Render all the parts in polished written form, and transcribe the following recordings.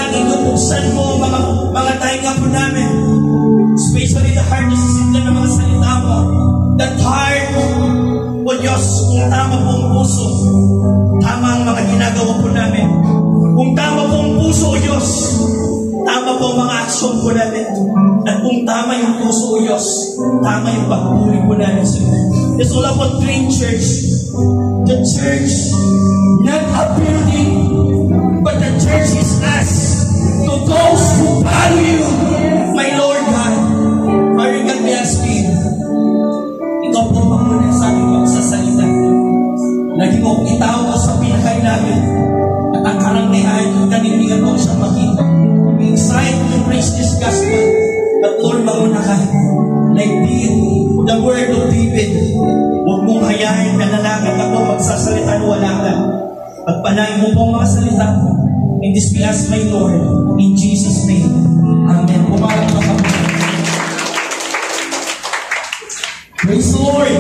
Manalangin ko, buksan mo mga tainga po namin. Especially the heart na sisimula ng mga salita mo. That heart, O Diyos, kung tama pong puso, tama ang mga ginagawa po namin. Kung tama pong puso, O Diyos, tama po mga aksyon po namin. At kung tama yung puso, O Diyos, tama yung pagpuri po namin sa iyo. It's all about Dream Church. The church, not a building, but the church is us. To those who value you, my Lord God. Father God, we ask you, ikaw po muna sa aming magsasalita. Lagi mo kong itawag sa pinakay namin. At ang karangyaan, kanindigan mo siyang makita. We excite to preach this gospel. At Lord, manguna ka. Like the word of David. Huwag mong hayahin na lalakad ako magsasalita na wala ka. Pagpanahin mo po mga salita mo. And this we ask, my Lord, in Jesus' name. Amen. Pumarang na kami. Praise the Lord.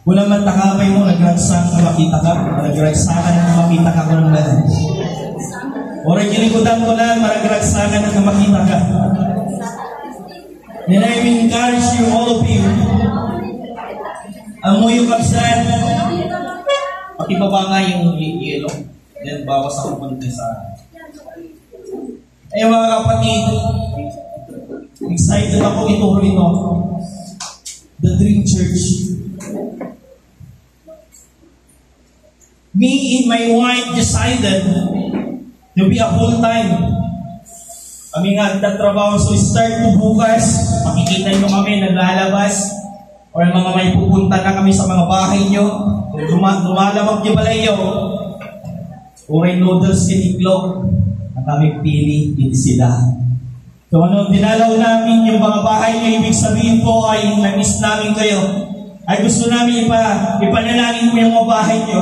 Walang matakapay mo, nagragsak na makita ka. Nagragsakan na makita ka ko ng lahat. Oray kilikutan ko lang, maragragsakan na makita ka. And I encourage you, all of you, amoy yung kapsan. Pakibaba nga yung yelo. Then bawas ako punta sa... Ay mga kapatid, excited ako ituro ito. The Dream Church. Me and my wife decided to be a full-time. Kami nga nagtatrabaho, so start to bukas. Makikita nyo kami, naglalabas. Or mga may pupunta na kami sa mga bahay nyo. Lumalabag nyo balay nyo. Uray noodles, tiniklog. At kami pili, hindi sila. So dinalaw namin yung mga bahay nyo, ibig sabihin po ay namiss namin kayo. Ay gusto namin ipanalangin mo yung mga bahay nyo.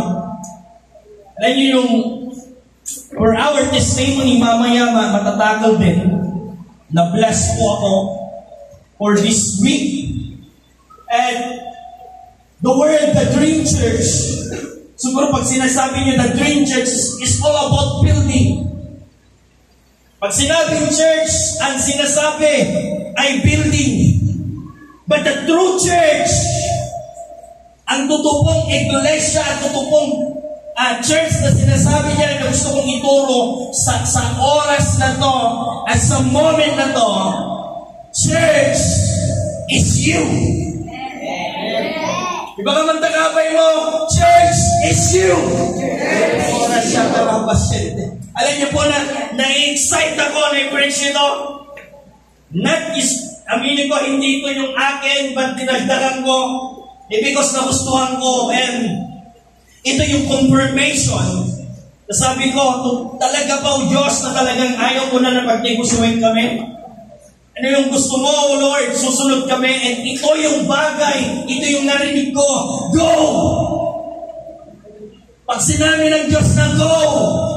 Alam nyo yung for our testimony, mamaya matatagal din. Na-bless po ako for this week. And the word, the Dream Church, siguro pag sinasabi niyo, the Dream Church is all about building. Pag sinabing church, ang sinasabi ay building. But the true church, ang tutupong iglesia, ang tutupong church na sinasabi niya na gusto kong ituro sa oras na to at sa moment na to, church is you. Iba ka man tagapay mo, church is you. Oras siya ka mga pasyente. Alam niyo po na-excite ako na-preach ito. Aminin ko, hindi ito yung akin, but dinagdagan ko. Because nagustuhan ko, and ito yung confirmation. Sabi ko, talaga ba o Diyos na talagang ayaw mo na pag-negosyuhin kami? Ano yung gusto mo, O Lord? Susunod kami. And ito yung bagay, ito yung narinig ko. Go! Pag sinabi ng Diyos na go,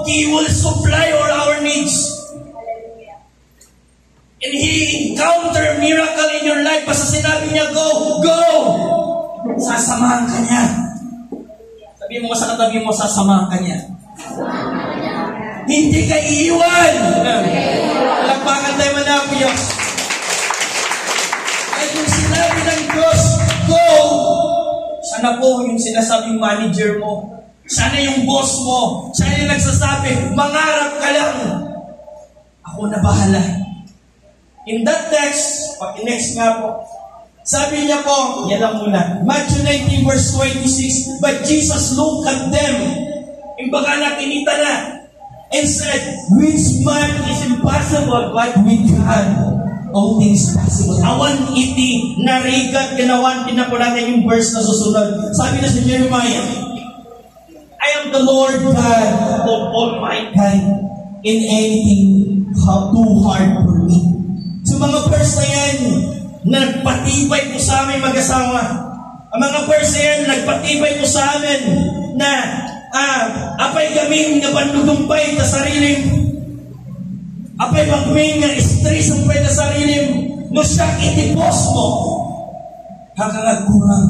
He will supply all our needs. And He encounter miracle in your life. Basta sinabi niya, go! Go! Sasamahan ka niya. Sabi mo sa katabi mo, sasamahan ka niya. Hindi ka iiwan. Palakpakan tayo manap, Diyos. At kung sinabi ng Diyos, go! Sana po yung sinasabing manager mo. Sana yung boss mo. Sana yung nagsasabi, mangarap ka lang. Ako na bahala. In that text, pag-next nga po, sabi niya po, yan lang muna, Matthew 19 verse 26, but Jesus looked at them, imbaga na kinita na, and said, which man is impossible, but with God, all things possible. Awan iti, narigat, ginawan, tinapo natin yung verse na susunod. Sabi na si Jeremiah, I am the Lord God of all mankind, in anything too hard for me. So mga verse na yan, nagpatibay po sa amin mag-asawa. Ang mga verse na yan, nagpatibay po sa amin na apay gaming nga pandudumpay ta sarilim. Apay magming nga stress ang pay ta sarilim. No siya itipos mo. Kakangagkurang.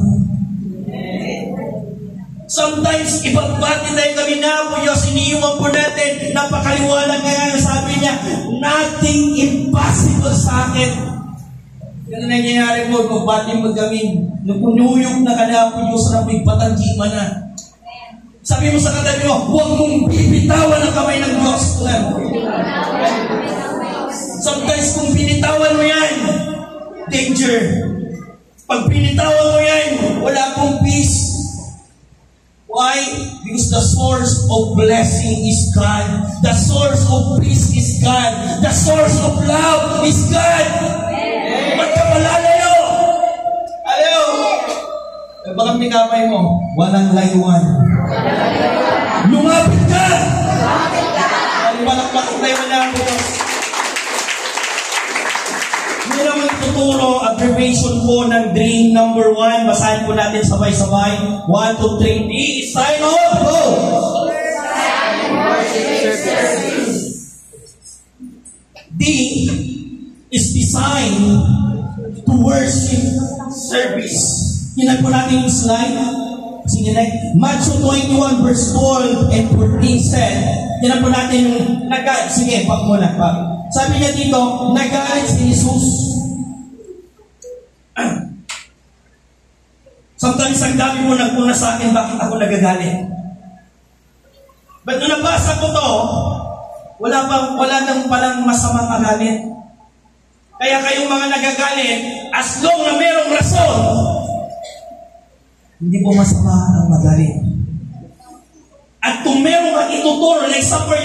Sometimes, ibabati tayo kami na po Diyos, iniiwan po natin, napakaliwanag nga sabi niya, nothing impossible sa akin. Ganun nangyayari po, magbati mo kami, napunuyog na ka na po Diyos, na may patanggiman na. Sabi mo sa katabi mo, huwag mong bibitawan ang kamay ng Diyos. Sometimes, kung binitawan mo yan, danger. Pag binitawan mo yan, wala pong peace. Why? Because the source of blessing is God. The source of peace is God. The source of love is God. Ba't ka malalayo? Alayo! Bakit may kamay mo? Walang layuan. Lumapit ka! Malakpakit tayo na ako. Hindi naman tuturo, abbreviation po ng dream number 1. Basahin po natin sabay-sabay. 1, 2, 3. D is sign of go! D is designed to worship service. Yan po natin yung slide. Sige, Matthew 21 verse 12 and 14 said, yan po natin yung sige, pag muna. Sabi niya dito, nagalit si Jesus. Sometimes ang dami mo nagpuna sa akin, bakit ako nagagalit? But nung nabasa ko to, wala nang palang masamang agalit. Kaya kayong mga nagagalit, as long na merong rason, hindi po masama ang magalit. At kung meron kang ituturo, like example,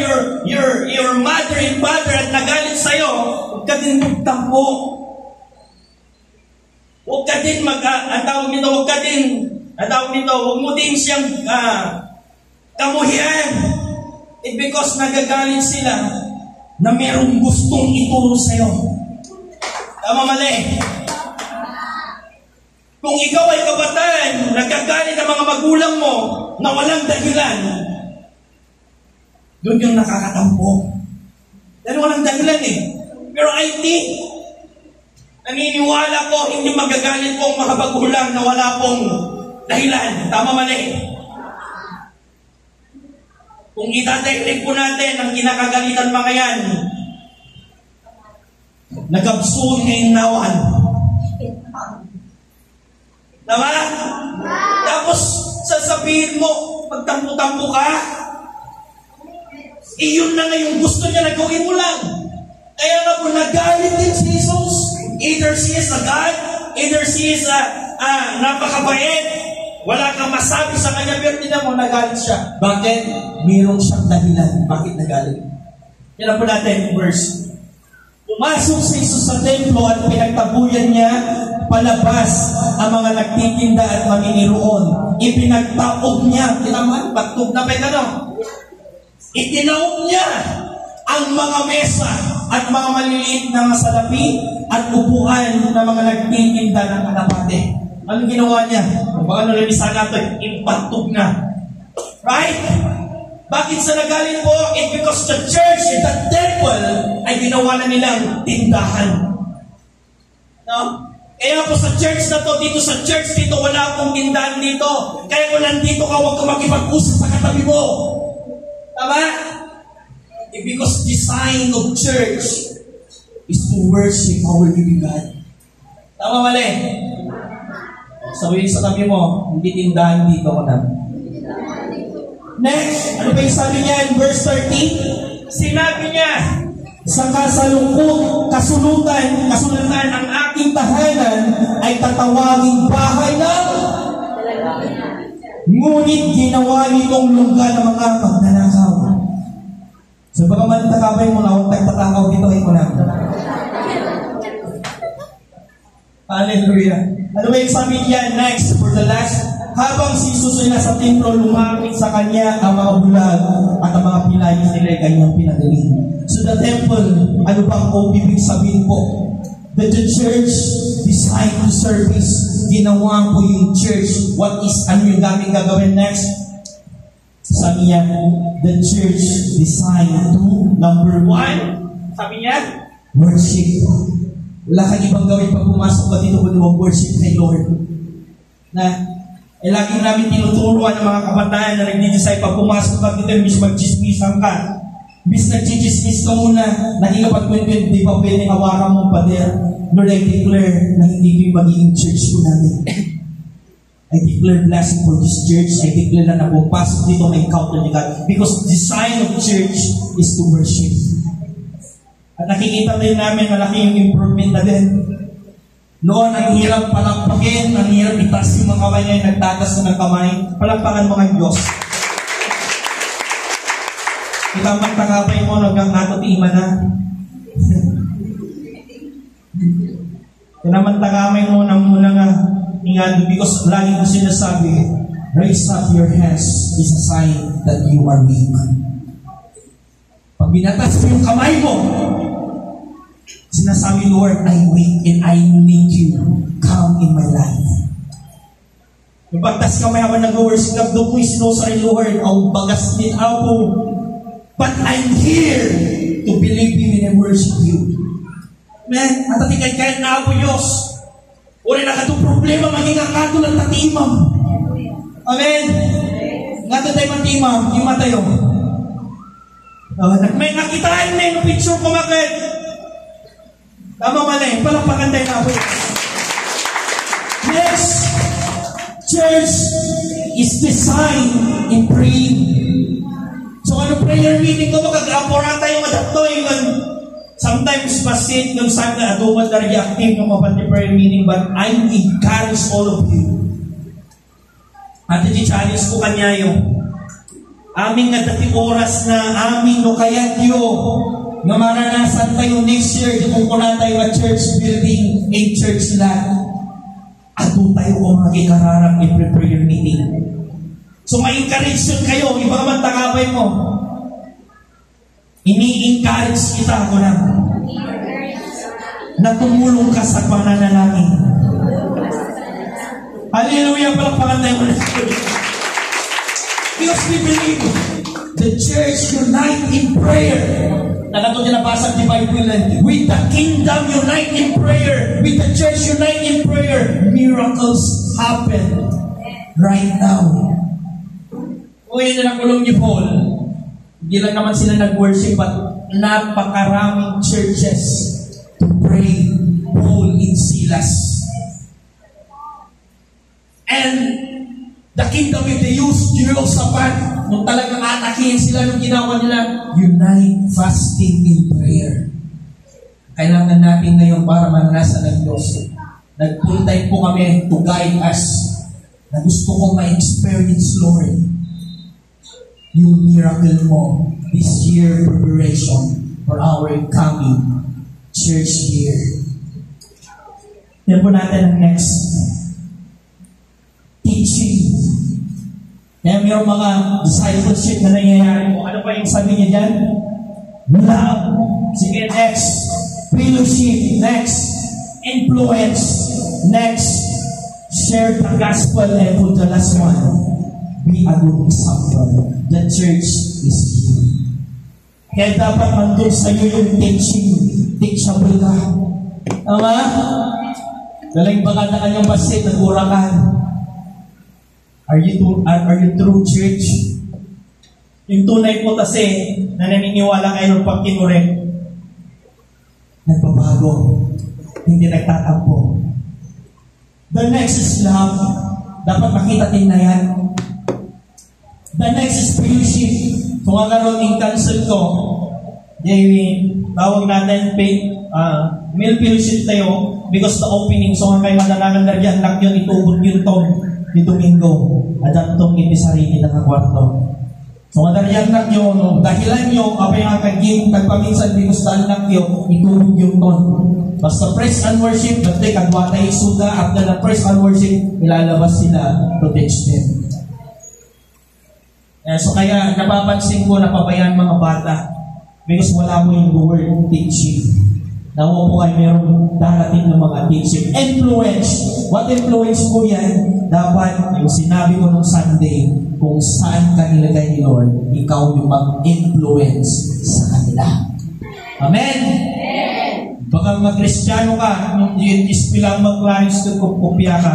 your mother and father at nagalit sa'yo, huwag ka din magtampo. Huwag ka din huwag mo din siyang kamuhian. Because nagagalit sila na merong gustong ituro sa'yo. Tama mali. Kung ikaw ay kabataan, nagagalit ang mga magulang mo na walang dahilan, doon yung nakakatampo. Dahil walang dahilan eh. Pero I think, naniniwala ko, hindi magagalit po ang mga magulang na wala pong dahilan. Tama mali. Kung itateknik po natin ang kinakagalitan mga yan, nagabsul ngayong nawan. Tama? Tapos, sasabihin mo, pagtampo-tampo ka, iyon na nga yung gusto niya na gawin mo lang. Kaya nga po, nagalit din si Jesus. Either she is a God, either she is napakabait, wala kang masabi sa kanya, pero tinan mo, nagalit siya. Bakit? Mayroong siyang dahilan. Bakit nagalit? Yan po natin, verse. Pumasok si Jesus sa templo at pinagtabuyan niya palabas ang mga nagtitinda at maminiroon. Ipinagtaob niya, tinaman, pagtog na ano? Itinaob niya ang mga mesa at mga maliliit na salapi at upuan ng mga nagtitinda ng kalapate. Anong ginawa niya? Kung baka nalilisan natin, ipagtog na. Right? Bakit sa nagalit po? It's because the church and the temple ay ginawa na nilang tindahan. No? Kaya po sa church na to, dito sa church dito, wala akong tindahan dito. Kaya kung nandito ka, huwag ka makipag-usap sa katabi mo. Tama? Because design of church is to worship our living God. Tama mali? Sabihin sa tabi mo, hindi tindahan dito ko na. Next, ano ba yung sabi niya in verse 13? Sinabi niya, sa kasulatan ang aking tahanan ay tatawaging bahay ng ngunit ginawa nitong lugar ng mga magnanakaw. So baka manitakabay mo na, huwag tayo tatakaw dito ay ko lang. Hallelujah. Ano ba yung sabi niya next for the last? Habang si Jesus ay nasa templo, lumapit sa kanya ang mga bulag at ang mga pinayos nila ay kanyang pinagaling. So the temple, ano bang ibig sabihin po? The church designed to service. Ginawa po yung church. What is, ano yung daming gagawin next? Sabi niya, the church designed to, number 1, sabi niya, worship. Wala kang ibang gawin pag pumasok ka dito kundi mag-worship kay Lord. Na, Eh, lagi namin tinuturuan ng mga kabataan na nagdidesay pag pumasok ka dito, imbis mag-chismisan ka. Imbis nag-chismis ka muna, nakikapag-kwento, di ba pwede hawakan mong pader? Lord, I declare na hindi ko magiging church ko namin. I declare blessing for this church. I declare na napupasok dito na encounter ni God. Because the sign of church is to worship. At nakikita din namin malaki yung improvement na din. Noon, ang hirap palakpakin, ang hirap itas yung mga kamay ngayon, nagtatas na ng kamay, palakpakan mga Diyos. Itamang takapay mo, nagkakatotima na. Kinaman takamay mo na muna nga, ingado, because lagi ko sinasabi, raise up your hands is a sign that you are weak. Pag binatas mo yung kamay mo, sinasabi, Lord, I'm weak and I need you. Come in my life. Yung pagtas kamay ako nag-worship, doon mo sinusay, Lord, ang bagas din ako. But I'm here to believe you and worship you. Man, at atikay kahit na ako, Diyos. Uri na katong problema, maging akato ng tatimam. Amen? Nga tayo matimam, yung matayo. May nakitaan na yung picture ko, bakit? Tama mali, palakpakan tayo na ako. Next, church is designed in praying. So ano prayer meeting ko, magkag-apora tayo madapto yung sometimes pasit yung saan na aduman na reactive ng mapati prayer meeting, but I encourage all of you. At i-challenge ko kanya yung aming nga dati oras na aming no kaya tiyo nga maranasan kayo next year kung kuna tayo at church building a church lang. Ato tayo kung magikararap in prayer meeting. So ma-encourage yun kayo, ibang mantakabay mo. Ini-encourage kita ko lang na tumulong ka sa pananalangin. Hallelujah! Palakpakan tayo muna. Because we believe the church unite in prayer. Nakato niya nabasa di Bible, with the kingdom unite in prayer, with the church unite in prayer, miracles happen right now. Uy, na nakulong ni Paul. Hindi lang naman sila nag-worship, but napakaraming churches to pray Paul in Silas. And the kingdom with the youth, Jerusalem, nung talagang atakihin sila, nung ginawa nila, unite fasting in prayer. Kailangan natin ngayon para mananasan ng Diyos. Nag-full time po kami to guide us na gusto kong ma-experience, Lord, yung miracle mo this year preparation for our coming church year. Yan po natin ang next. Teaching. Kaya mayroong mga discipleship na nangyayari mo. Ano pa yung sabi niya dyan? Love. Sige, next. Fellowship. Next. Influence. Next. Share the gospel. And for the last one, be a good example. The church is you. Kaya dapat mandun sa iyo yung teaching. Teachable ka. Tama? Dalang baka na kanyang basit, nag-urakan. Are you true church? Yung tunay po kasi na naniniwala kayo pag kinurek, nagbabago, hindi nagtatampo. The next is love. Dapat makita din na yan. The next is fellowship. Kung ang karoon yung cancel ko, tawag natin meal fellowship tayo because the opening, so nga kayo madalangan na riyan, lang yun, itubod yun to. Di Domingo, at itong ipisarili ng kwarto. So, madariyan na nyo, no? Dahilan nyo, kapay nga kaging, nagpaminsan, binustaan na nyo, itulog yung ton. Basta praise and worship, dati kagwatay suga, after the praise and worship, ilalabas sila to teach them. So, kaya, napapansin ko, napabayaan mga bata, because wala mo yung word teaching. Nawa po ay mayroong darating ng mga teaching. Influence. What influence po yan? Dapat yung sinabi ko nung Sunday, kung saan ka nilagay ni Lord, ikaw yung mag-influence sa kanila. Amen? Baka mag-Kristyano ka, nung DNTs bilang mag-clients kung kopya ka.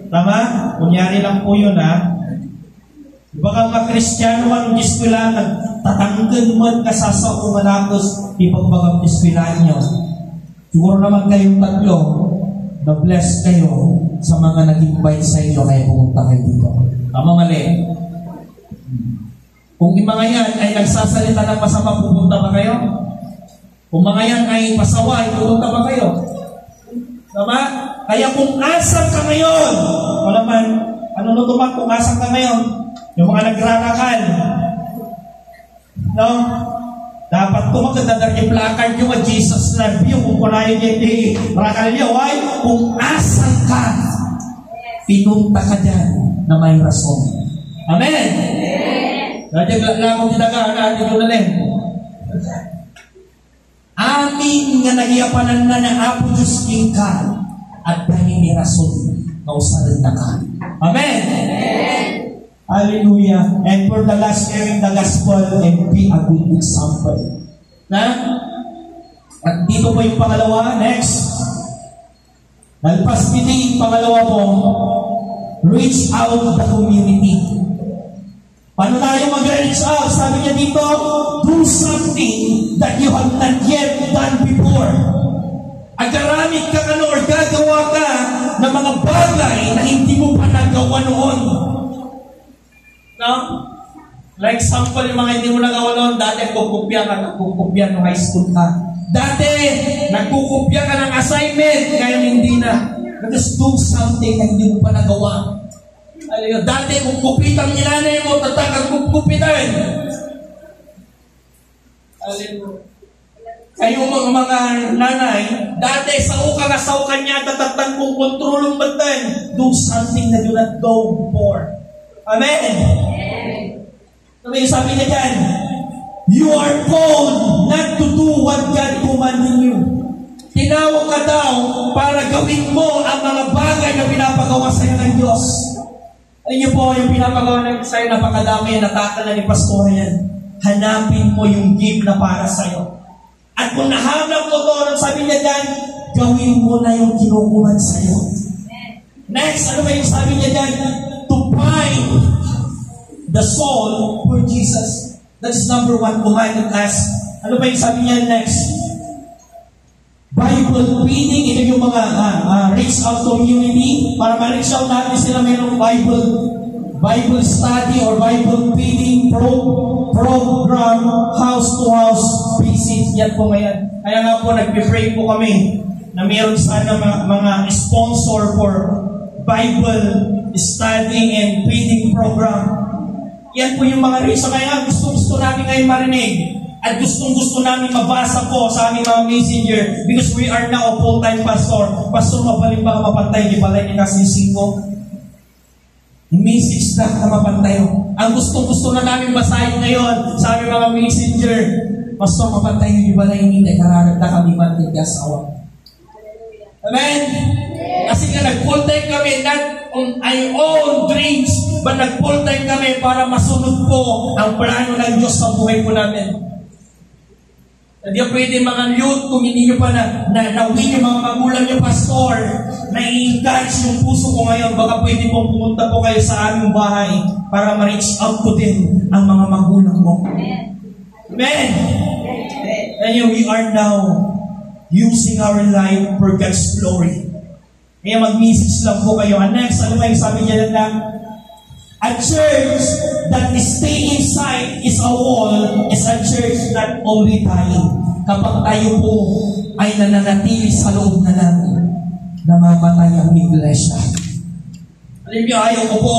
Tama? Kunyari lang po yun, ha? Baka mga Kristiyano man ng eskwela, nagtatanggan man kasasa o manakos, ipagbagang eskwela nyo. Siguro naman kayong tatlo, na-bless kayo sa mga nag-invite sa inyo kaya pumunta kayo dito. Tama, mali? Kung yung mga yan ay nagsasalita ng masama, pupunta ba kayo? Kung mga yan ay pasaway, pupunta ba kayo? Tama? Kaya kung asan ka ngayon, wala man, ano kung asan ka ngayon? Yung mga nagrarakal, no? Dapat kumagandadar yung placard yung Jesus love you, kung kunayin niya yung rakal niya, why? Kung asan ka, pinunta ka dyan na may rason. Amen? Radya lang kong tinagaan natin yung nalim. Amin nga nagiyapanan na Apo Diyos king ka at dahil ni rason na usalan na ka. Amen? Hallelujah. And for the last, sharing the gospel and be a good example. Na? At dito po yung pangalawa. Next. Nalpas yung pangalawa po. Reach out the community. Paano tayo mag-reach out? Sabi niya dito, do something that you have not yet done before. Agaramit ka or gagawa ka ng mga bagay na hindi mo pa nagawa noon. No? Like example, yung mga hindi mo nagawa noon, dati nagkukupya nung high school ka. Dati, nagkukupya ka ng assignment, ngayon hindi na. Just do something na hindi mo pa nagawa. Dati, kung kupitan yung nanay mo, tatakag kupitan. Kayo mga nanay, dati, saukan niya, tatatan kong kontrolong batan. Do something that you not go for. Amen? Sabi niya dyan, you are called not to do what God commanded you. Tinawag ka daw para gawin mo ang mga bagay na pinapagawa sa iyo ng Diyos. Alam niyo po, yung pinapagawa ng sa'yo, napakadami yan, nataka na ni Pastor yan. Hanapin mo yung gift na para sa'yo. At kung nahanap mo doon, sabi niya dyan, gawin mo na yung kinukuman sa'yo. Next, ano ba yung sabi niya dyan? To find the soul for Jesus. That is number one command us. Ano ba yung sabi niya next? Bible reading, ito yung mga reach out community. Para ma-reach out natin sila, mayroong Bible study or Bible reading program, house to house visit. Yan po ngayon. Kaya nga po, nag-pray po kami na mayroon sana mga sponsor for Bible study and reading program. Yan po yung mga reason. Kaya gusto namin ngayon marinig. At gustong-gusto namin mabasa po sa aming mga messenger because we are now a full-time pastor. Pastor, mabalik ba mapantay? Di balay ni kasi 5. Message na mapantay. Ang gustong-gusto na namin basahin ngayon sa aming mga messenger. Pastor, mapantay di balay ni kararag na kami mantigasawa. Amen? Kasi nga nag-full-time kami, not on our own dreams, but nag-full-time kami para masunod po ang plano ng Diyos sa buhay po namin. Hindi pwede mga youth, kung hindi nyo pa na-win yung mga magulang nyo, Pastor, na i-encourage yung puso ko ngayon, baka pwede pong pumunta po kayo sa aming bahay para ma-reach out ko din ang mga magulang mo. Amen? And we are now using our life for God's glory. Kaya mag-message lang po kayo. And next, ano ba yung sabi niya lang? A church that stay inside is a wall is a church that only dying. Kapag tayo po ay nananatili sa loob na namin, namamatay ang iglesia. Alam niyo, ayaw ko po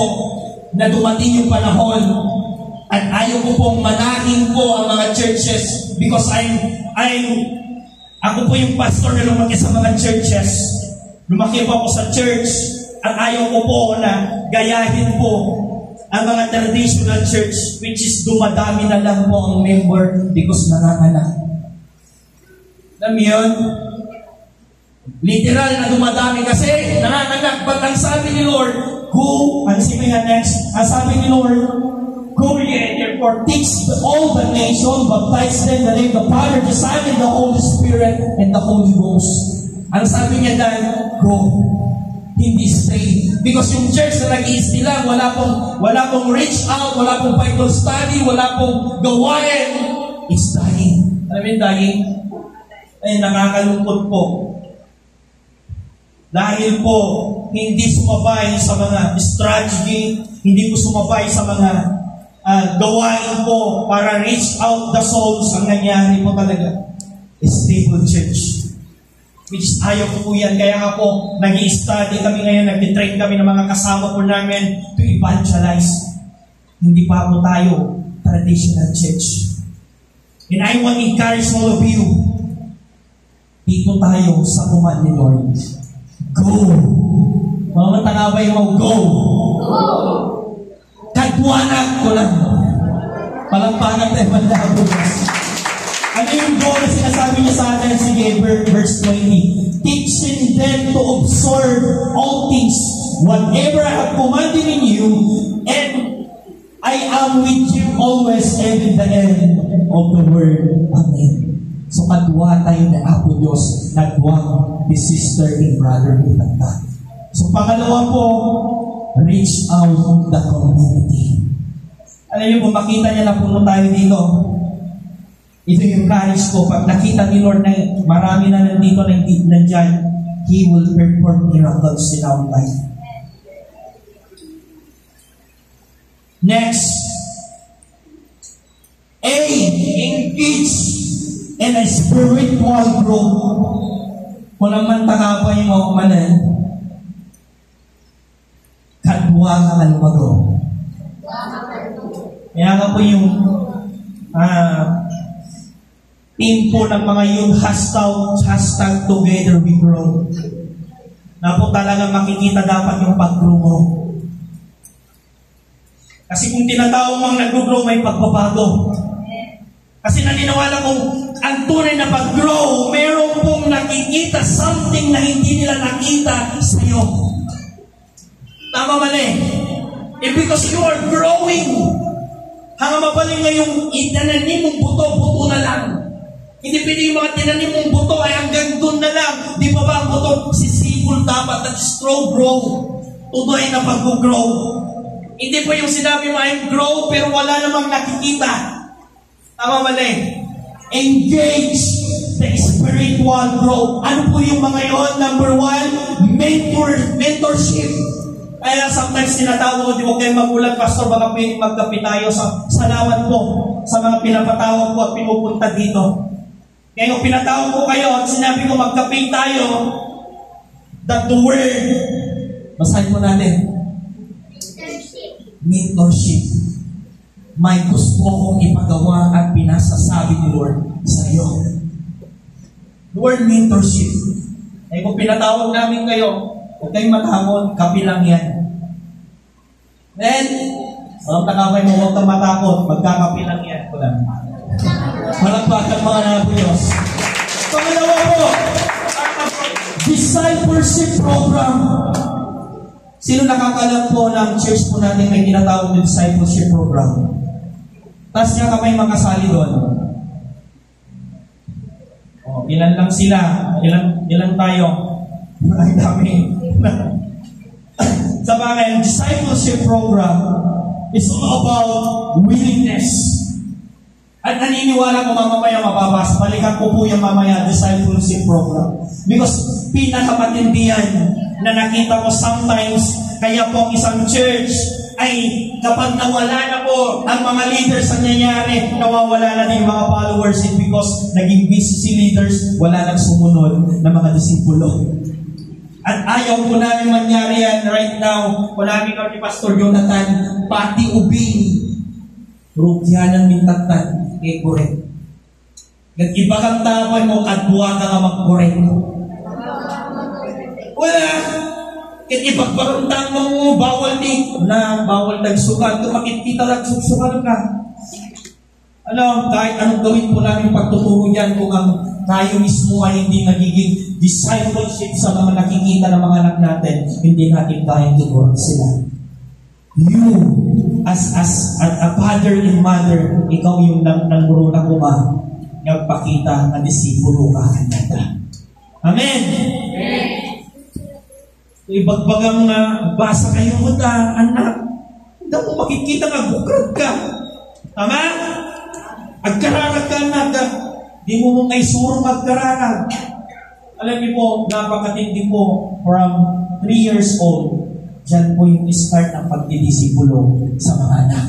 na dumating yung panahon at ayaw ko pong manahin po ang mga churches because ako po yung pastor na lumaki sa mga churches. Lumaki po ako sa church at ayaw ko po na gayahin po ang mga traditional church which is dumadami na lang po ang member because nanganganak. Alam mo yun? Literal na dumadami kasi nanganganak. But ang sabi ni Lord, go, ano sabi nga next? Ang sabi ni Lord, go ye therefore teach all the nation, baptize them in the name of the Father, the Son, and the Holy Spirit, and the Holy Ghost. Ang sabi niya dahil, go. hindi stay. Because yung church na nag-i-stay lang, wala pong reach out, wala pong Bible study, wala pong gawain, it's dying. Alam mo yung dying? Ay, nakakalungkot po. Dahil po, hindi sumabay sa mga strategy, hindi po sumabay sa mga gawain po para reach out the souls. Ang nangyari po talaga, stable church. Which is ayaw ko po yan. Kaya nga po, nag-i-study kami ngayon, nag-train kami ng mga kasama po namin to evangelize. Hindi pa po tayo traditional church. And I want to encourage all of you, dito tayo sa command ni Lord. Go! Mga matangabay mo, go! Kadwanak ko lang. Palampanan tayo malabos. Ano yung go na sinasabi niya sa atin? Sige, verse 20. Teaching them to observe all things, whatever I have commanded in you, and I am with you always, even the end of the world. Amen. So, kadwa tayo na Apo Diyos, nagwang the sister and brother with that. So, pangalawa po, reach out the community. Alam niyo po, makita niya na puno tayo dito. Ito yung courage ko. Pag nakita ni Lord na marami na nandito na nandyan, He will perform miracles in our life. Next, A, engage in a spiritual growth. Kung naman pa yung mga kumanan, kadwa ka malumago. Kaya nga po yung team po ng mga youth, hashtag together we grow. Na po talagang makikita dapat yung pag-grow mo. Kasi kung tinatawag mo ang nag-grow, may pagbabago. Kasi naniniwala kong ang tunay na pag-grow, meron pong nakikita something na hindi nila nakita sa iyo. Tama mali? Because you are growing. Hanga mapaling ngayong itananim mong buto na lang. Hindi pwede yung mga tinanim mong buto ay hanggang doon na lang. Di ba ba ang buto? Sisipol dapat at slow grow. Tuloy na pag-grow. Hindi po yung sinabi mo I'm grow pero wala namang nakikita. Tama mali. Engage the spiritual growth. Ano po yung mga yon? Number 1, mentorship. Kaya sometimes tinatawag ko, di mo kayo magulat, Pastor, baka pwedeng magkapi tayo. Salamat po sa mga pinapatawag ko at pinupunta dito. Kaya kung pinatawag ko kayo at sinabi ko magkapi tayo, that the word, basahin mo natin. Mentorship. May gusto kong ipagawa at pinasasabi ni Lord sa iyo. The word mentorship. Kaya kung pinatawag namin kayo, huwag kayong matakot, kapi lang yan. Then, walang takapay mo, huwag kang matakot, magkakapi lang yan. Malagpakan mga anak po Diyos. Pangalawa po, discipleship program. Sino nakakalam po ng church po natin may tinatawag na discipleship program? Taas niya kamay makasali doon. Ilan lang sila? Ilan tayo? Ay dami. Sa bagay, discipleship program is all about willingness. At naniniwala ko mamamaya mababasa. Balikan ko po yung mamaya discipleship program. Because pinakapatindihan na nakita ko sometimes, kaya po ang isang church ay kapag nawala na po ang mga leaders ang nangyayari, nawawala na din mga followers because naging busy si leaders, wala nang sumunod na mga disipulo. At ayaw ko namin mangyari yan right now. Wala namin kami Pastor Jonathan, pati ubing, rukyanan mintatan, kay korek. Nag-iba kang tawag mo, kadwa ka nga mag-korek. Wala. Kaya ipagbaruntang mo, bawal nagsukan. Kung makikita lang, susukan ka. Kahit anong gawin po namin pagtuturo yan, kung ang tayo mismo ay hindi nagiging discipleship sa mga nakikita ng mga anak natin, hindi natin kayang tuturuan sila. You, as a father and mother, ikaw yung nangguro na kuma, nagpakita na disipulo ka kanyata. Amen! Ibagbagang basa kayo mo anak. Hindi mo makikita nga, bukrag ka. Tama? Agkararag ka, anak. Di mo mong isurong agkararag. Alam niyo po, napakatindi po from 3 years old. Diyan po yung start ng pagdidisipulo sa mga anak.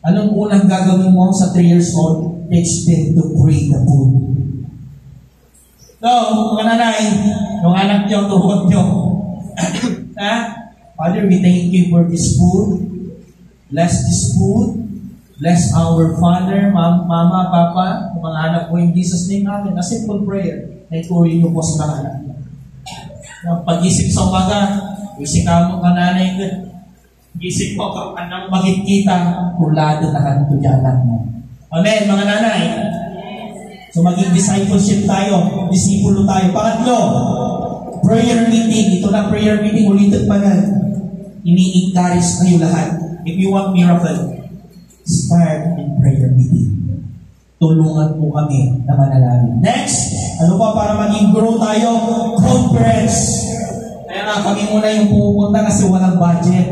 Anong unang gagawin mo sa 3 years old? Teach them to pray the food. So, mga nanay, yung anak niyo, tuhod niyo. Ha? Father, we thank you for this food. Bless this food. Bless our Father, Mama, Papa, mga anak ko in Jesus' name namin. A simple prayer. Naituloy niyo po sa mga anak niyo. Pag-isip sa umaga, isip ka mo kananay ko. Isip mo ka nang magkikita, kulado na kanto dyan mo. Amen, mga nanay. So maging discipleship tayo, disipulo tayo. Pangatlo, prayer meeting. Ito na prayer meeting, ulitin pa na. Ini-encourage kayo lahat. If you want miracle, start in prayer meeting. Tulungan po kami na manalangin. Next, ano pa para maging grow tayo? Conference. Kaya nga kami muna yung pupunta kasi walang budget.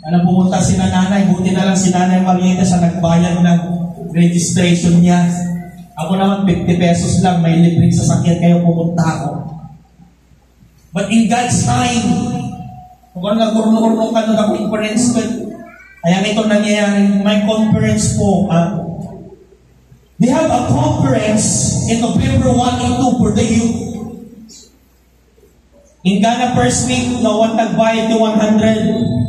Ano pumunta si nanay, buti na lang si Nanay Marieta siya nagbayad ng registration niya. Ako naman 50 pesos lang, may libreng sasakyan kayo pumunta ako. But in God's time, kung nagurno-urno ka na conference ko, kaya ito nangyayari, may conference po. They have a conference in November 1 and 2 for the youth. In Ghana first week, no one nagbayad yung 100.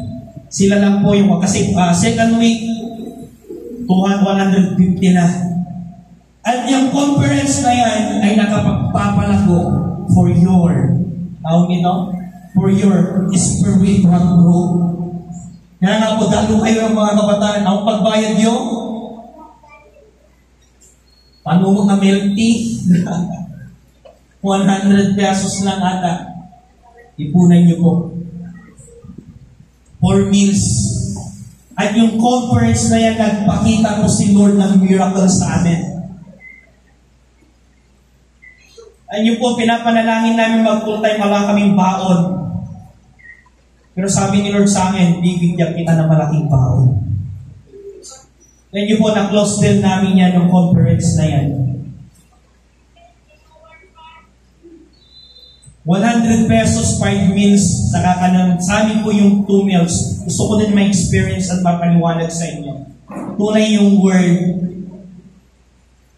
Sila lang po yung, kasi second week, 150 na. At yung conference na yan ay nakapagpapalago for your, for your spiritual growth. Kaya nga po, dalo kayo ng mga kabataan, ang pagbayad nyo, paano mga milk tea? 100 pesos lang ata. Ipunan nyo po. 4 meals. At yung conference na yan, nagpakita po si Lord ng miracle sa amin. At yun po, pinapanalangin namin mag-full time, wala kaming baon. Pero sabi ni Lord sa amin, bibigyan kita ng malaking baon. Then yun po, na-close din namin yan yung conference na yan. 100 pesos, 5 meals, nakakanan. Sa amin po yung 2 meals. Gusto ko din may experience at mapaliwanag sa inyo. Tunay yung word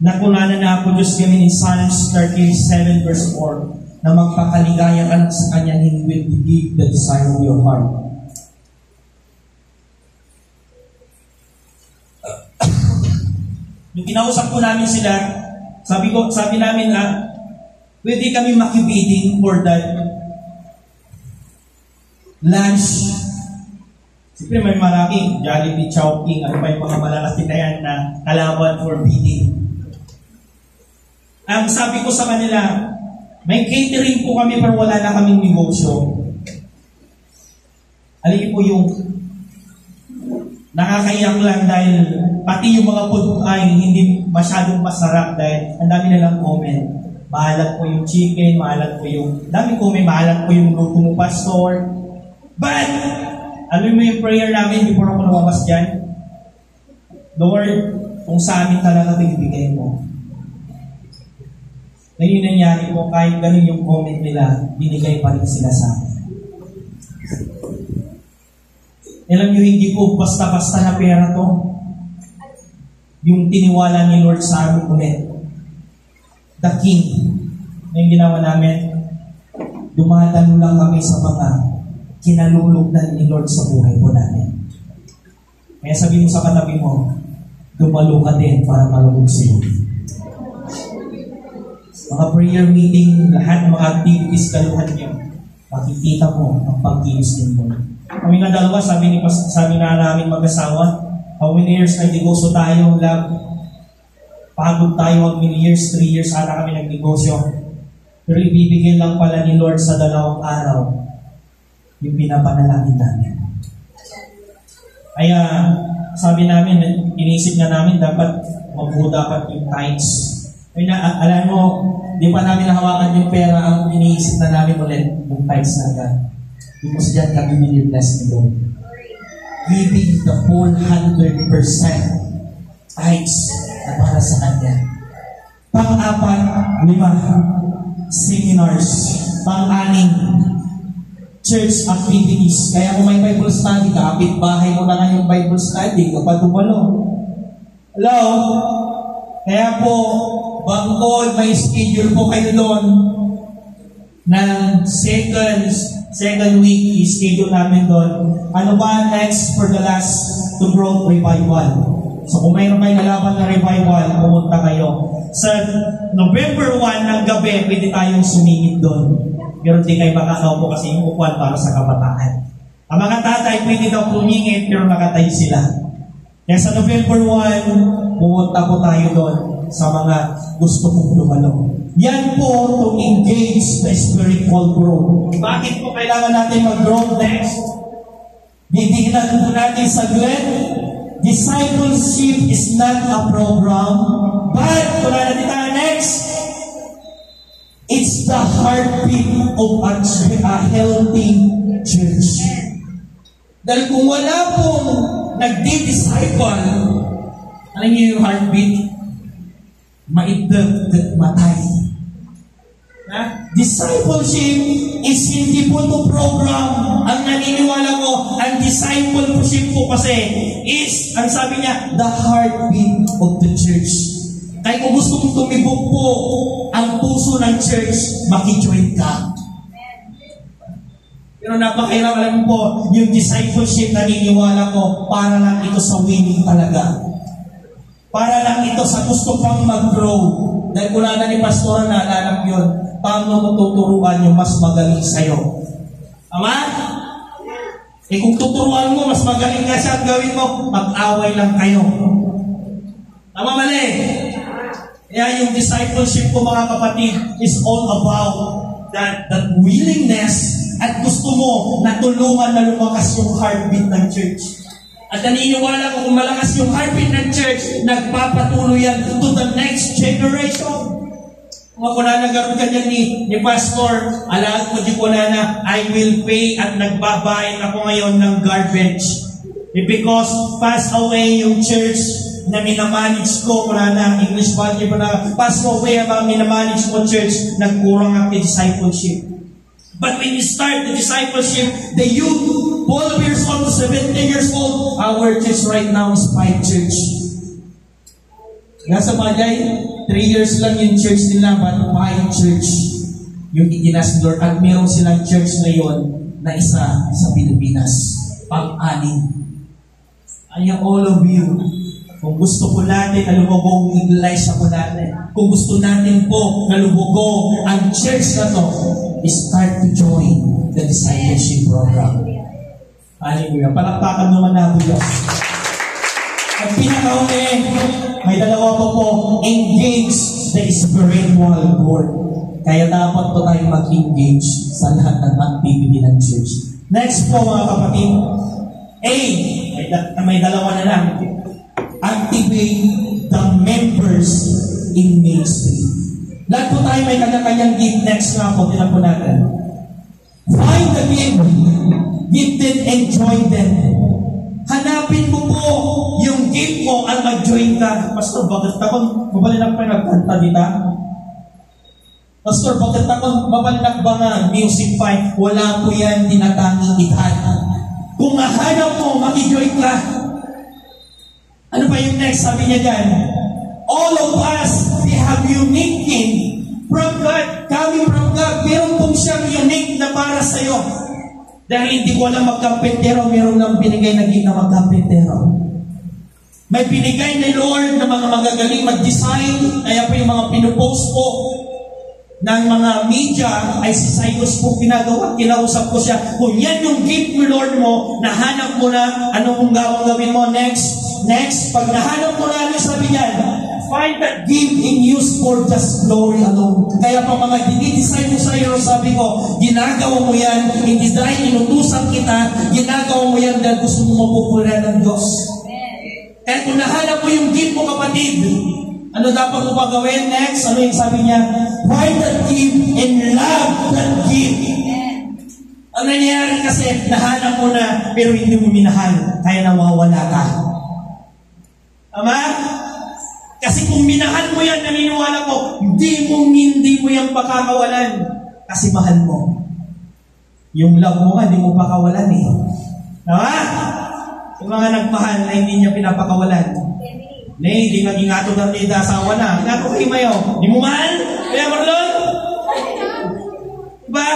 na kunanan na ako Diyos kami in Psalms 37 verse 4 na magpakaligaya ka sa Kanya and He will give the desire of your heart. Nung kinausap po namin sila, sabi namin pwede kami makibidding for that lunch. Siyempre may malaki, Jollibee, Chowking, ano pa yung mga malalaki na yan na kalaban for bidding. Ang sabi ko sa kanila, may catering po kami pero wala na kaming negosyo. Alin po yung nakakayak lang dahil pati yung mga food ay hindi masyadong masarap dahil ang dami nalang comment. Maalat po yung chicken, maalat po yung, dami ko may maalat po yung luto mo pastor. But, alam mo yung prayer namin before ako lumabas dyan? Lord, kung sa amin talaga ito ibigay mo. Na yun nangyari po, kahit ganun yung comment nila, binigay pa rin sila sa akin. Alam nyo, hindi po basta-basta na pera to. Yung tiniwala ni Lord sa amin ulit. The King. Yung ginawa namin, dumadalo lang kami sa mga kinalulugdan ni Lord sa buhay po namin. Kaya sabi mo sa katabi mo, dumalo ka din para malugog si Lord. Mga prayer meeting, lahat ng mga activities kaluhan niyo, makikita mo ang pag-iis din mo. Kami nga dalawa, sabi na namin mag-asawa, how many years nag-negosyo tayo, love? Pagod tayo, how many years? 3 years ata kami nag-negosyo. Pero ibibigay lang pala ni Lord sa 2 araw yung pinapanalangin namin. Kaya sabi namin, inisip nga namin dapat magbuo dapat yung tithes. Kaya alam mo, di pa namin nahawakan yung pera, ang iniisip na namin ulit, yung tithes na God. Because dyan kami binibless ni Lord. Giving the full 100% tithes na para sa Kanya. Pang-apat, 5, seminars. Pang-anim, church activities. Kaya kung may Bible study, kapit bahay mo na nga yung Bible study, kapag dumalo. Hello? Kaya po, bangkod, may schedule po kayo doon ng second week, schedule namin doon. Ano ba next for the last to growth revival? So kung mayroon kayo nalaman na revival, pumunta kayo. Sa November 1 ng gabi, pwede tayong sumingit doon. Pero hindi kayo makakaupo kasi yung upuan para sa kabataan. Ang mga tatay, pwede daw tumingit pero nakatayo sila. Kaya sa November 1, pumunta po tayo doon sa mga gusto kong lumalo. Yan po to engage the spiritual growth. Bakit po kailangan natin mag-grow next? Ditignan po natin saglit. Discipleship is not a program, but kung natin tayo next, it's the heartbeat of a healthy church. Dahil kung wala pong nagdi-disciple, ano yung heartbeat? Maidag at matay. Discipleship is hindi po ito program. Ang naniniwala ko, ang discipleship po kasi is, ang sabi niya, the heartbeat of the church. Kaya kung gusto mong tumibok po ang puso ng church, makijoin ka. Pero napakahirap, alam po, yung discipleship naniniwala ko, para lang ito sa winning talaga. Para lang ito sa gusto pang mag-grow. Dahil kung na ni Pastora na alam yun, paano mo tuturuan yung mas magaling sa'yo? Tama? Kung tuturuan mo, mas magaling ka siya at gawin mo, mag-away lang kayo. Tama mali? Kaya yung discipleship ko mga kapatid is all about that willingness at gusto mo na tulungan na lumakas yung heartbeat ng church. At naniniwala ko kung malakas yung heartbeat ng church, nagpapatuloy yan to the next generation. Kung ako na nagaroon ka dyan ni Pastor, alam ko di ko na I will pay at nagbabayad ako ngayon ng garbage. Because pass away yung church na minamanage ko, kung na English body ko na pass away ang mga minamanage mo church, nagkurang ang discipleship. But when you start the discipleship, the youth, 12 years old to 17 years old, our church right now is 5 church. Nasa bagay, 3 years lang yung church nila, but 5 church yung iginasdor. At meron silang church ngayon na isa sa Pilipinas. Pang-anim. Kaya all of you, kung gusto po natin na lumubog, legalize na po natin. Kung gusto natin po na lumubog ang church na to, start to join the discipleship program. Hallelujah. Palakpakan naman natin Diyos. At pinakauli, may dalawa po, engage the spiritual world. Kaya dapat po tayo mag-engage sa lahat ng activity ng church. Next po mga kapatid, may dalawa na lang. Activate the members in ministry. Lahat po tayo may kanya-kanyang gift. Next na po, tinan po natin. Find the gift. Give them and join them. Hanapin mo po yung gift mo at mag-join ka. Pastor, bakit ako mabalinak pa nagkanta dito? Pastor, bakit ako mabalinak ba nga music fight? Wala po yan tinatanging edad. Kung mahanap mo, mag-join ka. Ano pa yung next? Sabi niya dyan, all of us, we have unique gift from God, coming from God. Meron pong siyang unique na para sa'yo. Dahil hindi ko alam magkampentero, meron nang binigay na gift na magkampentero. May binigay ni Lord na mga magagaling mag-design, kaya pa yung mga pinupost po ng mga media ay si Cyrus po pinagawa. Kinausap ko siya, kung yan yung gift mo Lord mo, nahanap mo na, ano mong gawin mo next? Pag nahanap mo na, ano sabi niyan? Find that gift in use for just glory alone. Kaya pa mga dinidesign mo sa iyo, sabi ko, ginagawa mo yan, hindi dahil inutusan kita, ginagawa mo yan dahil gusto mo mapupulan ng Diyos. Kaya kung nahanap mo yung gift mo kapatid, Ano dapat mo pa gawin? Next, ano yung sabi niya? Why that give and love that give? Ang nangyayari kasi, nahanap mo na, pero hindi mo minahal, kaya nawawala ka. Tama? Kasi kung minahal mo yan, naniniwala ko, hindi mo yan pakakawalan. Kasi mahal mo. Yung love mo nga, hindi mo pakawalan eh. Tama? Yung mga nagmahal na hindi niya pinapakawalan. Hindi nga gingato na rin asawa na. Gingato kayo mayo. Hindi mo mahal? Kaya Marlon? Diba?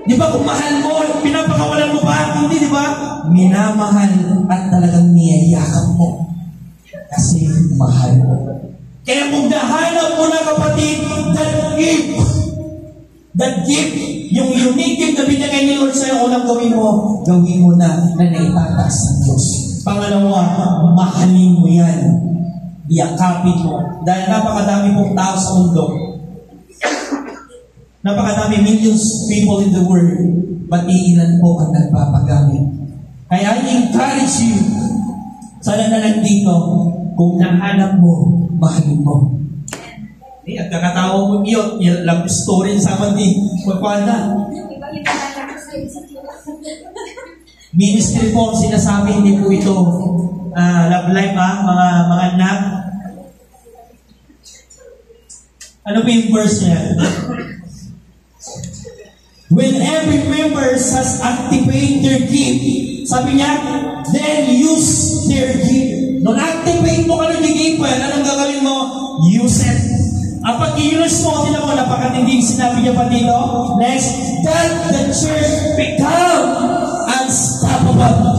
Di ba kung mahal mo, pinapakawalan mo ba? Hindi, di ba? Minamahal at talagang niyayakap mo. Kasi mahal mo. Kaya kung nahanap mo na kapatid, that gift, yung unique gift na binigay ni Lord sa'yo, unang gawin mo na naitatas ng Diyos. Pangalawa, mahalin mo yan. Iyakapin mo. Dahil napakadami pong tao sa mundo. Napakadami, millions people in the world. But iilan po ang nagpapagamit. Kaya I encourage you, sana na lang dito, kung nahanap mo, mahalin mo. At kakatawa mo yun, love story sa aman ni Pagpanda. Ministry po, sinasabi, hindi po ito love life mga anak. Ano po yung verse niya? When every member has activated their gift, sabi niya, then use their gift. Nung activate mo ka ng gift, anong gagawin mo? Use it. Pag i-use mo, tinan mo, napakatinding sinabi niya pa dito. Next, that the church become unstoppable.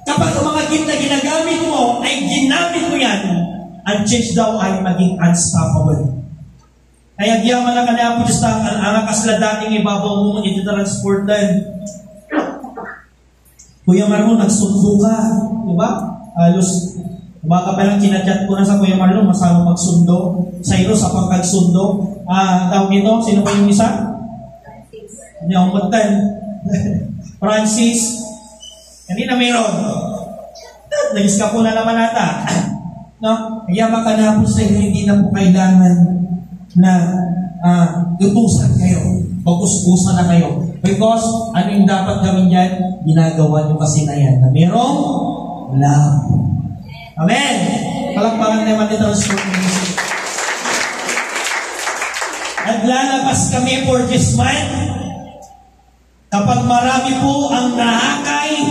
Kapag ang mga gift na ginagamit mo, ay ginamit mo yan, ang church daw ay maging unstoppable. Kaya giyaman na kanaya po Diyos ang kasla dating ibabaw mo iti-transportan. Kuya Marlon, nagsundo ka. Diba? Halos, baka pa lang kinachat ko na sa Kuya Marlon, masama magsundo. Sayro sa pagkagsundo. Tawag ito, sino pa yung isa? Hindi akong matan. Francis. Hindi na mayroon. Nag-iska po na naman nata. No? Kaya makanapos sa inyo, hindi na po kailangan na utusan kayo. Pag-usbusan na kayo. Because, ano yung dapat gawin dyan? Ginagawa nyo kasi na yan. Na merong love. Amen! Palakpakan naman dito ang story ng music. Naglalabas kami for this month. Kapag marami po ang nahakay,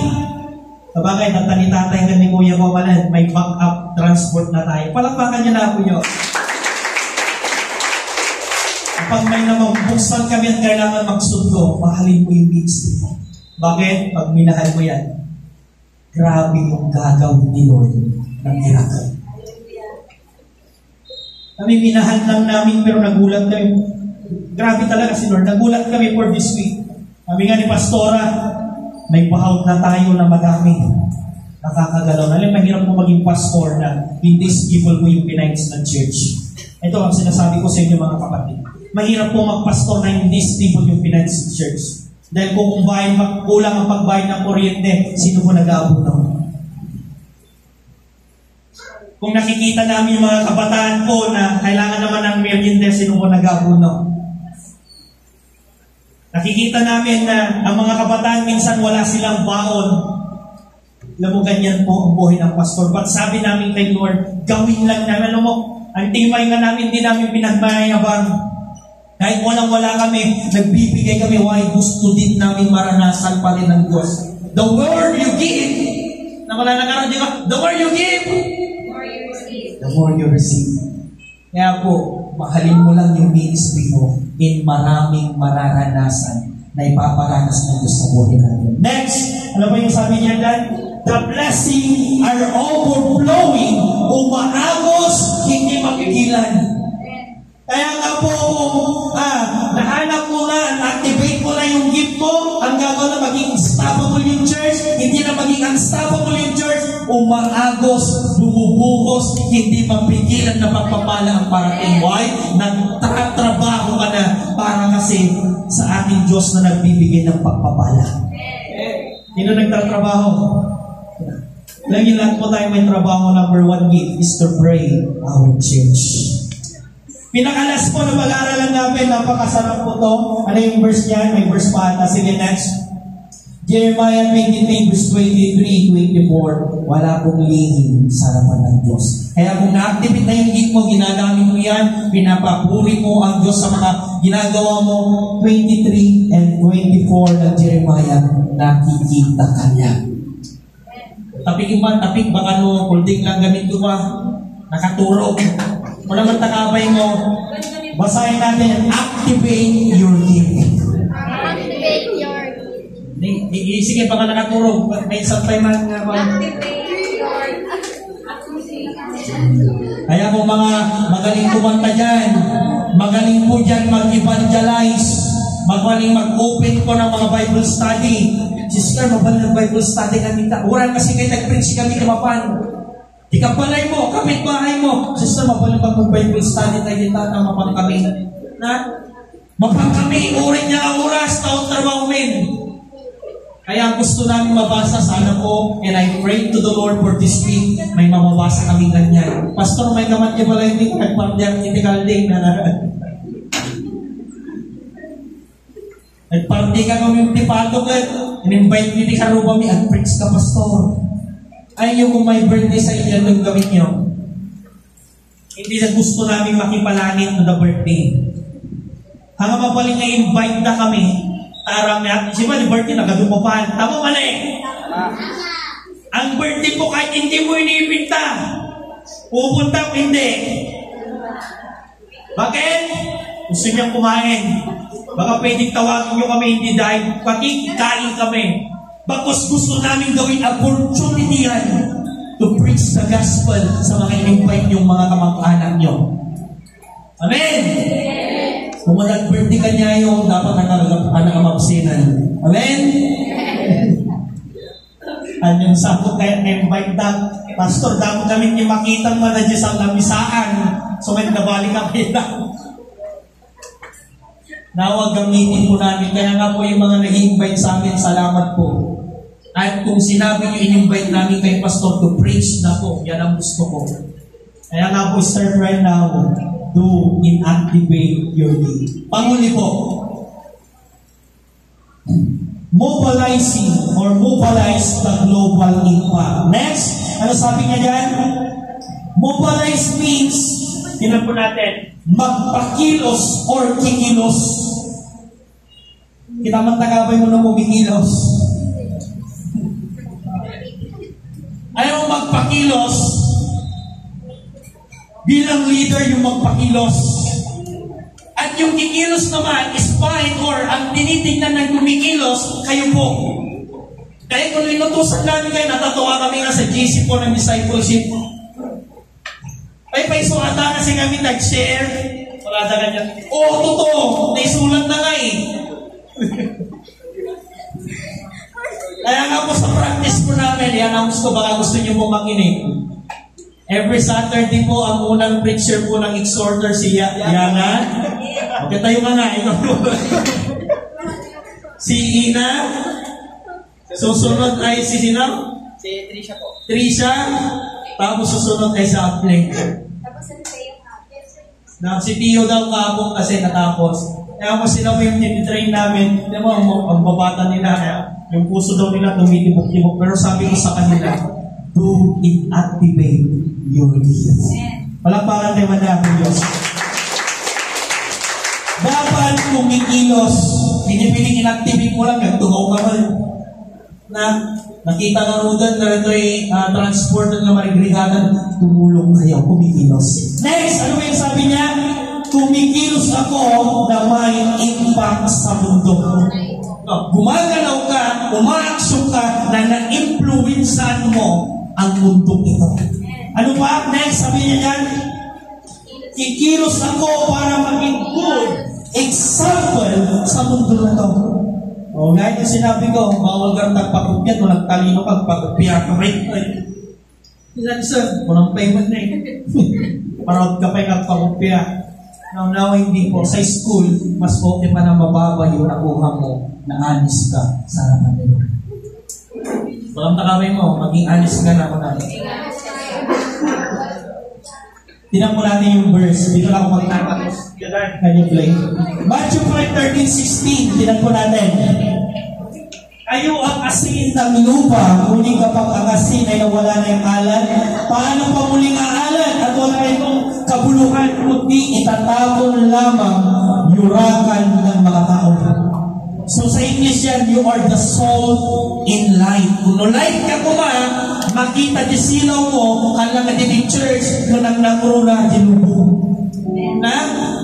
sabagay, natani-tatay ka ni Kuya Komalan, may back-up transport na tayo. Palakpakan niyo na po yun. Kapag may namang buksan kami at kailangan magsundo, mahalin mo yung ministry mo. Bakit? Pag minahal mo yan, grabe yung gagawin ni Lord ng miracle. Kami minahal lang namin pero nagulat kami. Grabe talaga si Lord. Nagulat kami for this week. Kami nga ni Pastora, may pahaut na tayo na madami. Nakakagalaw. Alam, mahirap mo maging pastor na hindi stable mo yung finance ng church. Ito ang sinasabi ko sa inyo mga kapatid. Mahirap po magpastor na hindi stable yung finance ng church. Dahil kung kulang ang pagbayad ng kuryente, sino po nag-aabunaw? Kung nakikita namin yung mga kabataan po na kailangan naman ng merienda, sino po nag-aabunaw? Nakikita namin na ang mga kabataan minsan wala silang baon. Alam mo, ganyan po ang buhay ng pastor. But sabi namin kay Lord, gawin lang namin. Alam mo, ang timay nga namin, hindi namin pinagmayabang. Kahit walang-wala kami, nagbibigay kami, why gusto din namin maranasan pa rin ng Diyos. The word you give, na wala nagkaroon, di ba? The word you give, the more you receive. Kaya po, mahalin mo lang yung ministry mo in maraming mararanasan na ipaparanas ng Diyos sa buhay natin. Next, ano ba yung sabi niya dyan? The blessing are overflowing, umaagos, hindi mapigilan. Kaya nga po, nahanap mo na, activate mo na yung gift mo, ang gagawin na maging unstoppable yung church, hindi na maging unstoppable yung church, umaagos, bumubuhos, hindi mapigilan na pagpapala ang parating. Why? Nagtatrabaho ka na para kasi sa ating Diyos na nagbibigay ng pagpapala. Sino nagtatrabaho? Lagi lahat po tayo may trabaho. Number 1 gift is to pray our church. Pinakalas po na pag-aaralan namin, napakasarap po to. Ano yung verse niyan? May verse pa ata. Sige, next. Jeremiah 23, verse 23, 24. Wala pong lihim sa harapan ng Diyos. Kaya kung na-activate na yung gift mo, ginagamit mo yan, pinapapuri mo ang Diyos sa mga ginagawa mo. 23 and 24 ng Jeremiah, nakikita ka niya. Tapik yung man, tapik, baka no, holding lang gamit ko ba? Nakaturog. Kung naman takabay mo, basahin natin, activate your gift. Activate your gift. Sige, baka nakaturog. May sampay man nga ba? Activate your Kaya kung mga magaling kumanta dyan, magaling po dyan mag-evangelize, magaling mag-open po ng mga Bible study. Sister, mabalang Bible study kami ta. Uran kasi kayo nag-preach kami kumapan. Di ka palay mo, kapit-bahay mo. Sister, mabalang mag-Bible study tayo dito na mapang kami. Na? Mapang kami, urin niya ang oras, taon trabaho min. Kaya gusto namin mabasa, sana po, and I pray to the Lord for this week, may mamabasa kami ganyan. Pastor, may naman niya pala yung nagpartiyak critical day na nagparti ka kami yung tipado ka, in-invite nyo ni Karubami, at preach ka, Pastor. Ayaw kung may birthday sa inyo, anong gawin nyo? Hindi na gusto namin makipalangit na the birthday. Hanga mapaling na invite na kami, tarang natin, si Mali birthday, nagadumapan. Tama mali. Ang birthday po, kahit hindi mo inibinta, pupunta ko hindi. Bakit? Gusto niyang kumain. Baka pwedeng tawagin niyo kami, hindi dahil pakikain kami. Bakos gusto namin gawin opportunity yan to preach the gospel sa mga in-invite niyong mga kamag-anak niyo. Amen? Kung mag-birthday ka niya yung dapat nakamabsinan. Amen? Anyong sakot kaya invite na, Pastor, dapat kami niya makita mo na dyan sa lamisaan. So may nabalik kami na. Nawag gamitin po namin. Kaya nga po yung mga nag-invite sa amin, salamat po. At kung sinabi niyo in-invite namin kay Pastor to preach na po, yan ang gusto ko. Kaya nga po, start right now, do inactivate your gift. Panguli po, mobilizing or mobilize the global impact. Next, ano sabi niya dyan? Mobilize means, tinan po natin, magpakilos or kikilos. Kita man tagabay mo na kumikilos. Ayaw magpakilos, bilang leader yung magpakilos. At yung kikilos naman is fine, or ang tinitingnan ng kumikilos, kayo po. Kaya kung inutusan namin kayo, natatawa kami nga sa GC po ng discipleship. Ay, paiso ata kasi kami nag-share. Wala na ganyan. Oo, totoo. Naisulat na nga eh. Kaya nga po sa practice po namin, i-announce ko, baka gusto nyo po makinig. Every Saturday po, ang unang preacher po ng exhorter si Yana. Okay, tayo nga nga. Si Ina. Susunod ay si Sino? Si Trisha po. Trisha. Tapos susunod ay sa Apling. Tapos ano sa iyo Na, si Tio daw kapong kasi natapos. Kaya mo sila po yung tinitrain namin. Hindi mo, ang babata nila, yung puso daw nila tumitibok-tibok. Pero sabi ko sa kanila, do inactivate your gift. Palakpakan tayo man natin, Diyos. Dapat kumikilos. Pinipiling inactivate mo lang, nagtungaw ka man. Na nakita nga rudan na ito ay transported na marigrigatan, tumulong kayo, kumikilos. Next, ano ba yung sabi niya? Kumikilos ako na may impact sa mundo. Gumagalaw ka, umaaksyon ka na na-influencean mo ang mundo ito. Ano pa? Next, sabi niya yan, kikilos ako para maging good example sa mundo na ito. O, ngayon yung sinabi ko, bawal kang nagpakupyan, walang talino kang pagkupyan. Ilan sir, walang payment na eh. Parang ka pa yung nagpakupyan. Now, hindi po. Sa school, mas okay pa na mababa yung nakuha mo na anis ka sa harapan nila. Walang takawin mo, maging honest ka na ako na. Tinan po natin yung verse. Dito lang ako magtatapos. Can you play? Matthew 5:13-16. Tinan po natin. Kayo ang asin ng lupa, muling kapag ang asin ay nawala na yung alat, paano pa muling aalat at wala itong kabuluhan, kundi itatapon lamang yurakan ng mga tao. So sa English yan, you are the salt in light. Kung no light ka kuma, makita di silaw mo, kala nga din yung church, nung nang nakuruna, dinubo. Na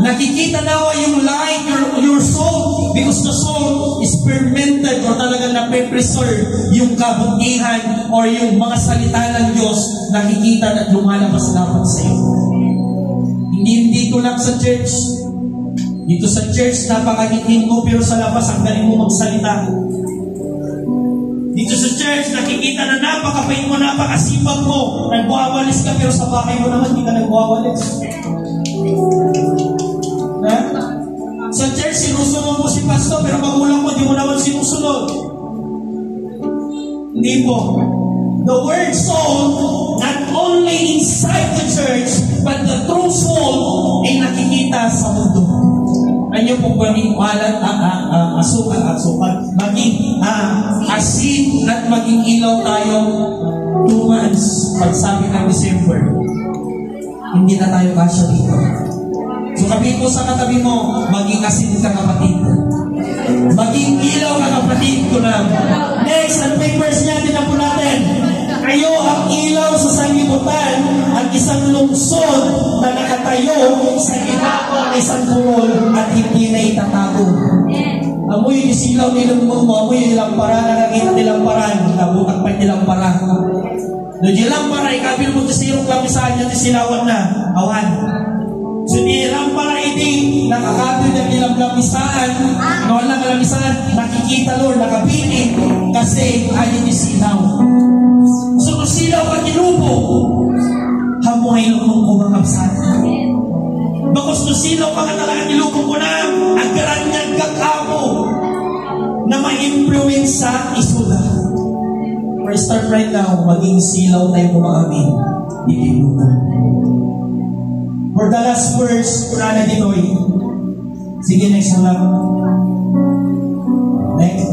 nakikita na yung light, your soul, because the soul is fermented or talagang nape-preserve yung kabutihan or yung mga salita ng Diyos, nakikita at lumalabas dapat sa iyo. Hindi dito lang sa church. Dito sa church, napakagitin mo, pero sa labas, ang galing mo magsalita. Dito sa church, nakikita na napakapait mo, napakasipag mo. Nagwawalis ka, pero sa bahay mo naman, hindi ka nagwawalis. Na? Sa church, sinusunod mo si pastor, pero magulang mo, di mo naman sinusunod. Hindi po. The word soul, not only inside the church, but the true soul ay nakikita sa mundo. Ano po maging walat, asukal, maging asin at maging ilaw tayo 2 months. Pagsabi ng December, hindi na tayo kasya dito. So sabihin mo sa katabi mo, maging asin ka kapatid. Maging ilaw ka kapatid ko lang. Next, ang papers niya, tinan po natin. Kayo ang ilaw sa sanlibutan, ang isang lungsod na nakatayo sa ibabaw ng isang burol at hindi na itatago. Amoy yung silaw nilang mo, amoy yung lampara, nakakita nilang parang, nabutak pa nilang parang. Doon yung lampara, ikabil mo tisirong lamisahan niya, tisilawan na, awan. So nilang para iti, nakakabil na nilang lamisahan, nawala ng lamisahan, nakikita Lord, nakapiling, kasi ayaw yung silaw. So kung silaw ka tinubo, hamuhay lumong kumangapsan. Bakos kung silaw ka nga talaga nilubo ko na, agaran niyang kakamo na ma-influence sa isula. For start right now, maging silaw tayo kumaamin, dikilubo. For the last verse, kurana dito eh. Sige, next mo lang. Next.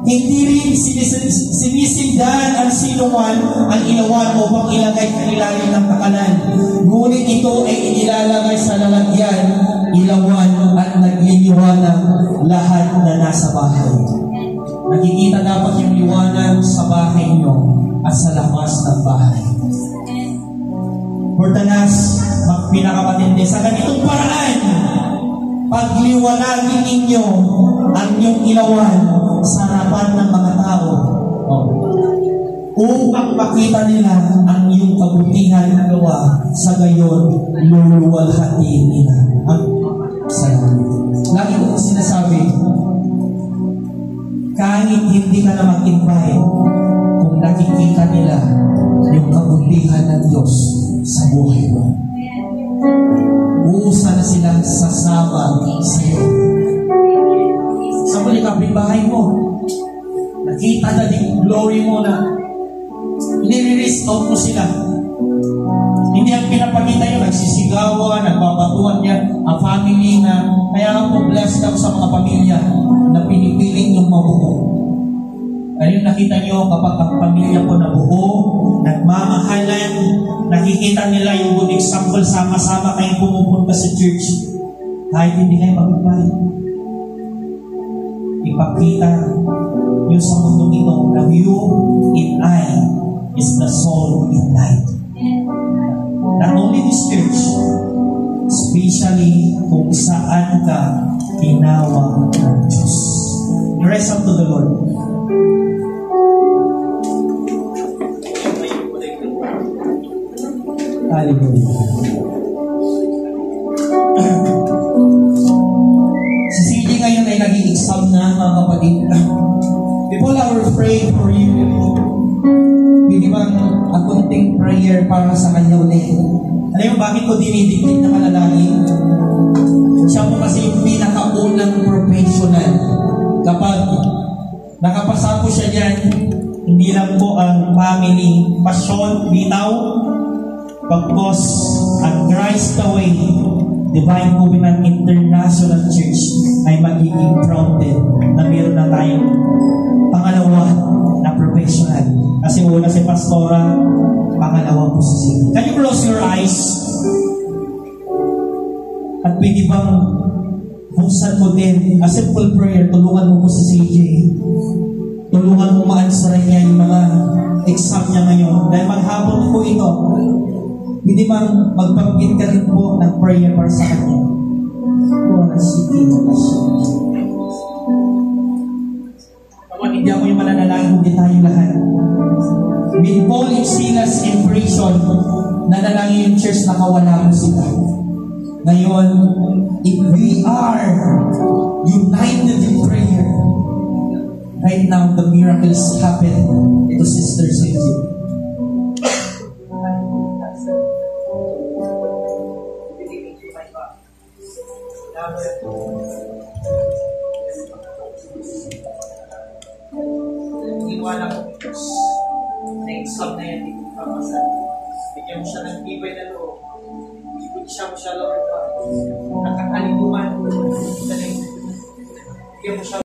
Hindi rin sinisindahan ang sinuman ang ilawan upang ilagay sa ilalim ng takalan. Ngunit ito ay inilalagay sa lalagyan, ilawan at nagliliwanag lahat na nasa bahay. Nakikita dapat yung liwanag sa bahay nyo at sa labas ng bahay. For the last, pinakapatindi, sa ganitong paraan, pagliwanagin ninyo ang inyong ilawan sa harapan ng mga tao upang makita nila ang iyong kabutihan na gawa, sa gayon luluwalhatiin nila ang salamat. Lagi ko sinasabi, kahit hindi ka na mag-invite, kung nakikita nila yung kabutihan ng Diyos sa buhay mo, uusa na silang sasama sa iyo. Sa muli kapitbahay mo, nakita na yung glory mo na nire-restore mo sila. Hindi ang pinapakita nyo, nagsisigawan, nagbabatuan niya, ang family na, kaya nga po blessed ako sa mga pamilya na pinipiling yung mabuo. Ayun, nakita nyo kapag ang pamilya ko nabuo, nagmamahalan, nakikita nila yung good example, sama-sama kayong pumupunta sa church. Kahit hindi kayo magbabayad. Ipakita nyo sa mundo nito na you and I is the soul in light. Not only this church, especially kung saan ka tinawag ng Diyos. The rest up to the Lord. Hallelujah. Si CD ngayon ay naging exam na, mga kapatid. People are praying for you. Pwede bang a konting prayer para sa kanya ulit? Alam mo, bakit ko dinidikit na manalangin? Siya po kasi yung pinakaunang professional. Kapag nakapasa po siya dyan, hindi lang po ang family Passion Bitaw, pagkos at Christ the Way Divine Covenant International Church ay magiging proud din na meron na tayong pangalawa na professional. Kasi una si Pastora, pangalawa po si Sige. Can you close your eyes? At pwede bang buksan ko din a simple prayer, tulungan mo po si CJ. Tulungan mo ma-answer niya yung mga exam niya ngayon. Dahil maghabol po ito. Hindi bang magbanggit ka rin po ng prayer para sa kanya? Kawan, hindi ako yung mananalangin, hindi tayo lahat. With Paul and Silas in prison, nanalangin yung church, nakawala mo sila. Ngayon, if we are united in prayer, right now, the miracles happen. Ito, Sister Cindy. Iwala ko na exam na yan, hindi ko papasan. Bigyan mo siya ng tibay na loob. Ibig siya mo siya, Lord, nakakalimutan